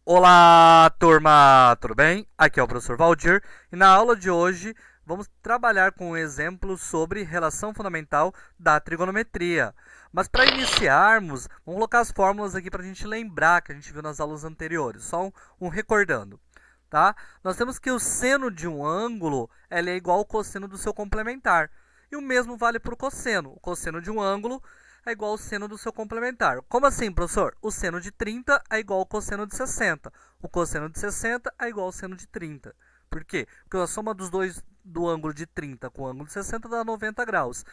Olá, turma! Tudo bem? Aqui é o professor Valdir e na aula de hoje vamos trabalhar com um exemplo sobre relação fundamental da trigonometria. Mas para iniciarmos, vamos colocar as fórmulas aqui para a gente lembrar que a gente viu nas aulas anteriores, só um recordando. Tá? Nós temos que o seno de um ângulo ele é igual ao cosseno do seu complementar. E o mesmo vale para o cosseno. O cosseno de um ângulo é igual ao seno do seu complementar. Como assim, professor? O seno de 30 é igual ao cosseno de 60. O cosseno de 60 é igual ao seno de 30. Por quê? Porque a soma dos dois do ângulo de 30 com o ângulo de 60 dá 90 graus.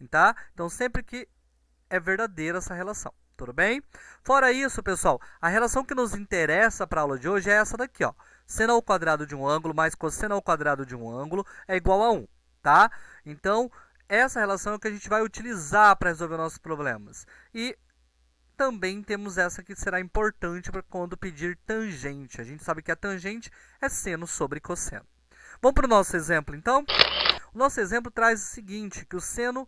Tá? Então, sempre que é verdadeira essa relação. Tudo bem? Fora isso, pessoal, a relação que nos interessa para a aula de hoje é essa daqui, ó. Seno ao quadrado de um ângulo mais cosseno ao quadrado de um ângulo é igual a 1, tá? Então, essa relação é o que a gente vai utilizar para resolver nossos problemas. E também temos essa que será importante para quando pedir tangente. A gente sabe que a tangente é seno sobre cosseno. Vamos para o nosso exemplo, então? O nosso exemplo traz o seguinte, que o seno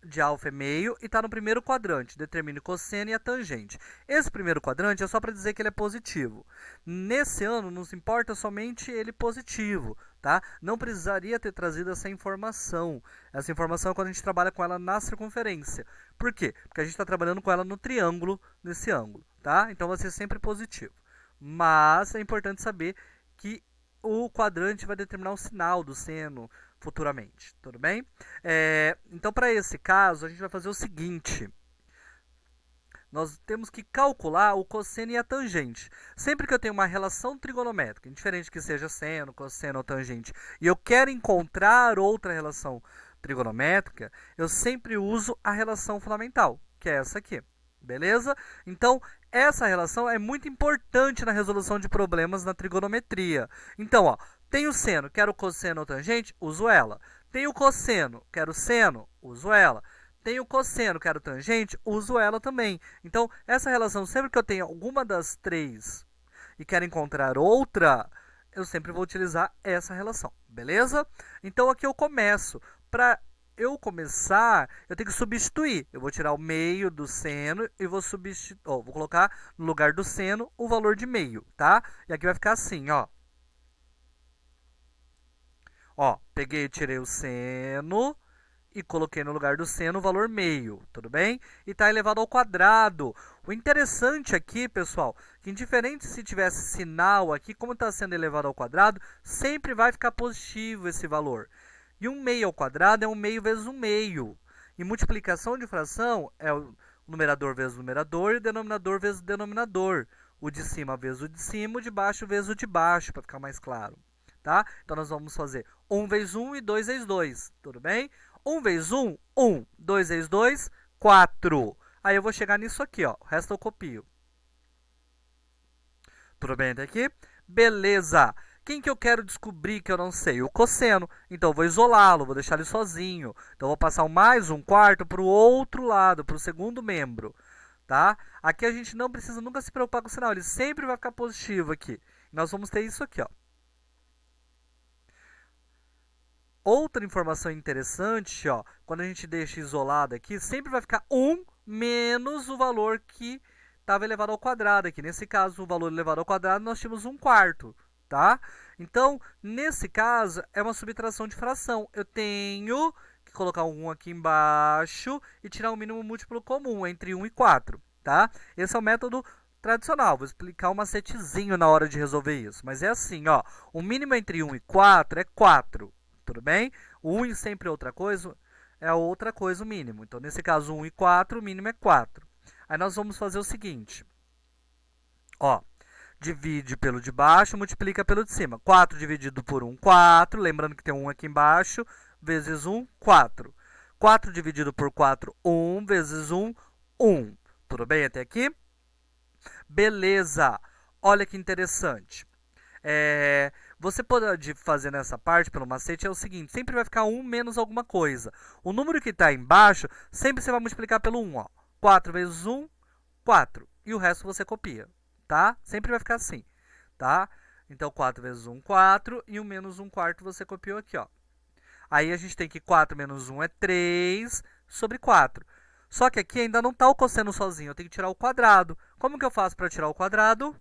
de alfa é meio e está no primeiro quadrante. Determine o cosseno e a tangente. Esse primeiro quadrante é só para dizer que ele é positivo. Nesse ano, nos importa somente ele positivo. Tá? Não precisaria ter trazido essa informação. Essa informação é quando a gente trabalha com ela na circunferência. Por quê? Porque a gente está trabalhando com ela no triângulo, nesse ângulo. Tá? Então vai ser sempre positivo. Mas é importante saber que o quadrante vai determinar o sinal do seno futuramente, tudo bem? Então, para esse caso, a gente vai fazer o seguinte. Nós temos que calcular o cosseno e a tangente. Sempre que eu tenho uma relação trigonométrica, indiferente que seja seno, cosseno ou tangente, e eu quero encontrar outra relação trigonométrica, eu sempre uso a relação fundamental, que é essa aqui. Beleza? Então, essa relação é muito importante na resolução de problemas na trigonometria. Então, ó, tem o seno, quero cosseno ou tangente, uso ela. Tem o cosseno, quero seno, uso ela. Tem o cosseno, quero tangente, uso ela também. Então, essa relação, sempre que eu tenho alguma das três e quero encontrar outra, eu sempre vou utilizar essa relação, beleza? Então, aqui eu começo. Para eu começar, eu tenho que substituir. Eu vou tirar o meio do seno e vou vou colocar no lugar do seno o valor de meio, tá? E aqui vai ficar assim, ó. Ó, peguei e tirei o seno e coloquei no lugar do seno o valor meio, tudo bem? E está elevado ao quadrado. O interessante aqui, pessoal, que indiferente se tivesse sinal aqui, como está sendo elevado ao quadrado, sempre vai ficar positivo esse valor. E 1 meio ao quadrado é 1 meio vezes 1 meio. E multiplicação de fração é o numerador vezes o numerador e o denominador vezes o denominador. O de cima vezes o de cima, o de baixo vezes o de baixo, para ficar mais claro. Tá? Então, nós vamos fazer 1 vezes 1 e 2 vezes 2, tudo bem? 1 vezes 1, 1. 2 vezes 2, 4. Aí eu vou chegar nisso aqui, ó. O resto eu copio. Tudo bem até aqui? Beleza. Quem que eu quero descobrir que eu não sei? O cosseno. Então, eu vou isolá-lo, vou deixar ele sozinho. Então, eu vou passar o mais 1/4 para o outro lado, para o segundo membro. Tá? Aqui a gente não precisa nunca se preocupar com o sinal. Ele sempre vai ficar positivo aqui. Nós vamos ter isso aqui, ó. Outra informação interessante, ó, quando a gente deixa isolado aqui, sempre vai ficar 1 menos o valor que estava elevado ao quadrado aqui. Nesse caso, o valor elevado ao quadrado, nós tínhamos 1/4, tá? Então, nesse caso, é uma subtração de fração. Eu tenho que colocar um 1 aqui embaixo e tirar o mínimo múltiplo comum entre 1 e 4, tá? Esse é o método tradicional. Vou explicar um macetezinho na hora de resolver isso. Mas é assim, ó, o mínimo entre 1 e 4 é 4. Tudo bem? O 1 e sempre outra coisa é outra coisa o mínimo. Então, nesse caso, 1 e 4, o mínimo é 4. Aí nós vamos fazer o seguinte. Ó, divide pelo de baixo, multiplica pelo de cima. 4 dividido por 1, 4. Lembrando que tem 1 aqui embaixo. Vezes 1, 4. 4 dividido por 4, 1. Vezes 1, 1. Tudo bem até aqui? Beleza. Olha que interessante. Você pode fazer nessa parte, pelo macete, é o seguinte, sempre vai ficar 1 menos alguma coisa. O número que está embaixo, sempre você vai multiplicar pelo 1, ó. 4 vezes 1, 4. E o resto você copia, tá? Sempre vai ficar assim, tá? Então, 4 vezes 1, 4. E o menos 1/4 você copiou aqui, ó. Aí a gente tem que 4 menos 1 é 3 sobre 4. Só que aqui ainda não está o cosseno sozinho, eu tenho que tirar o quadrado. Como que eu faço para tirar o quadrado?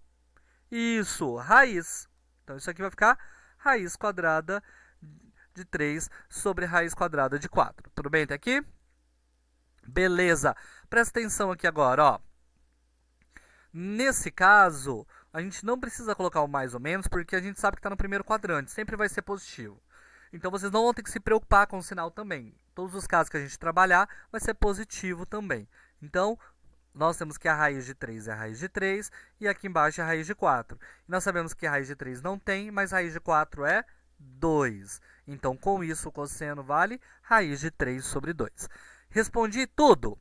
Isso, raiz. Então, isso aqui vai ficar raiz quadrada de 3 sobre raiz quadrada de 4. Tudo bem até aqui? Beleza. Presta atenção aqui agora, ó. Nesse caso, a gente não precisa colocar o mais ou menos, porque a gente sabe que está no primeiro quadrante. Sempre vai ser positivo. Então, vocês não vão ter que se preocupar com o sinal também. Todos os casos que a gente trabalhar, vai ser positivo também. Então, nós temos que a raiz de 3 é a raiz de 3, e aqui embaixo é a raiz de 4. E nós sabemos que a raiz de 3 não tem, mas a raiz de 4 é 2. Então, com isso, o cosseno vale raiz de 3 sobre 2. Respondi tudo?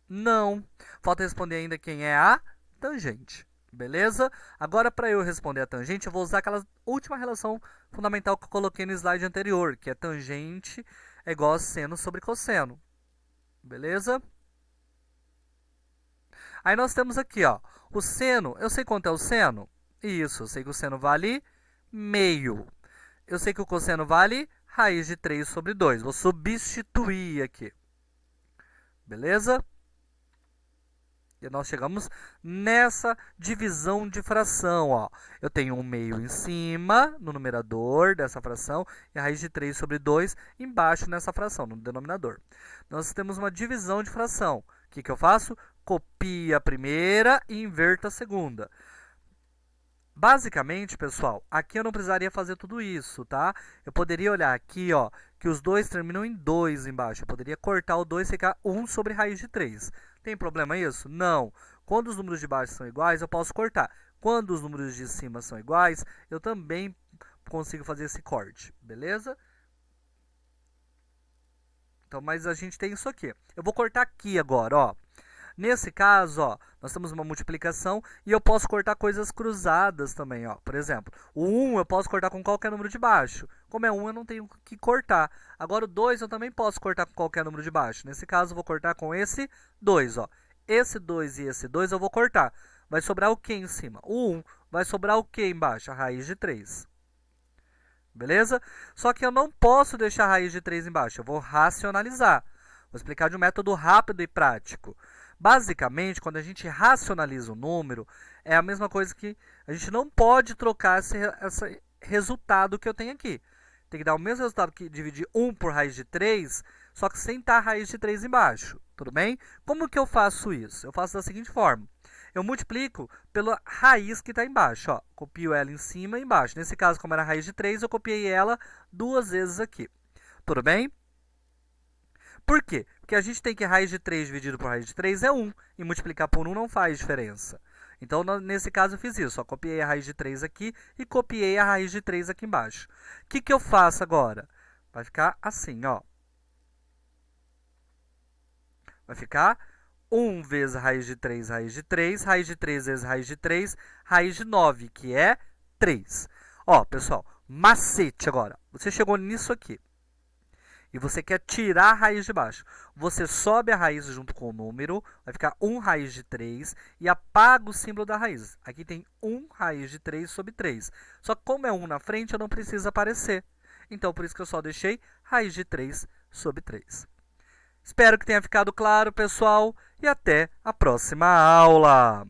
Não. Falta responder ainda quem é a tangente. Beleza? Agora, para eu responder a tangente, eu vou usar aquela última relação fundamental que eu coloquei no slide anterior, que é tangente é igual a seno sobre cosseno. Beleza? Aí nós temos aqui, ó, o seno. Eu sei quanto é o seno? Isso, eu sei que o seno vale meio. Eu sei que o cosseno vale raiz de 3 sobre 2. Vou substituir aqui. Beleza? E nós chegamos nessa divisão de fração, ó. Eu tenho um meio em cima, no numerador dessa fração, e a raiz de 3 sobre 2 embaixo nessa fração, no denominador. Nós temos uma divisão de fração. O que eu faço? Copio a primeira e inverto a segunda. Basicamente, pessoal, aqui eu não precisaria fazer tudo isso, tá? Eu poderia olhar aqui, ó, que os dois terminam em 2 embaixo. Eu poderia cortar o 2 e ficar 1 sobre raiz de 3. Tem problema isso? Não. Quando os números de baixo são iguais, eu posso cortar. Quando os números de cima são iguais, eu também consigo fazer esse corte, beleza? Então, mas a gente tem isso aqui. Eu vou cortar aqui agora, ó. Nesse caso, ó, nós temos uma multiplicação e eu posso cortar coisas cruzadas também, ó. Por exemplo, o 1 eu posso cortar com qualquer número de baixo. Como é 1, eu não tenho que cortar. Agora, o 2 eu também posso cortar com qualquer número de baixo. Nesse caso, eu vou cortar com esse 2, ó. Esse 2 e esse 2 eu vou cortar. Vai sobrar o que em cima? O 1. Vai sobrar o que embaixo? A raiz de 3. Beleza? Só que eu não posso deixar a raiz de 3 embaixo. Eu vou racionalizar. Vou explicar de um método rápido e prático. Basicamente, quando a gente racionaliza o número, é a mesma coisa que a gente não pode trocar esse resultado que eu tenho aqui. Tem que dar o mesmo resultado que dividir 1 por raiz de 3, só que sem estar a raiz de 3 embaixo. Tudo bem? Como que eu faço isso? Eu faço da seguinte forma. Eu multiplico pela raiz que está embaixo. Ó. Copio ela em cima e embaixo. Nesse caso, como era a raiz de 3, eu copiei ela 2 vezes aqui. Tudo bem? Por quê? Porque a gente tem que raiz de 3 dividido por raiz de 3 é 1, e multiplicar por 1 não faz diferença. Então, nesse caso, eu fiz isso. Ó, copiei a raiz de 3 aqui e copiei a raiz de 3 aqui embaixo. O que eu faço agora? Vai ficar assim, ó. Vai ficar 1 vezes raiz de 3 raiz de 3 vezes raiz de 3, raiz de 9, que é 3. Ó, pessoal, macete agora. Você chegou nisso aqui. E você quer tirar a raiz de baixo. Você sobe a raiz junto com o número, vai ficar 1 raiz de 3 e apaga o símbolo da raiz. Aqui tem 1 raiz de 3 sobre 3. Só que como é 1 na frente, eu não preciso aparecer. Então, por isso que eu só deixei raiz de 3 sobre 3. Espero que tenha ficado claro, pessoal, e até a próxima aula!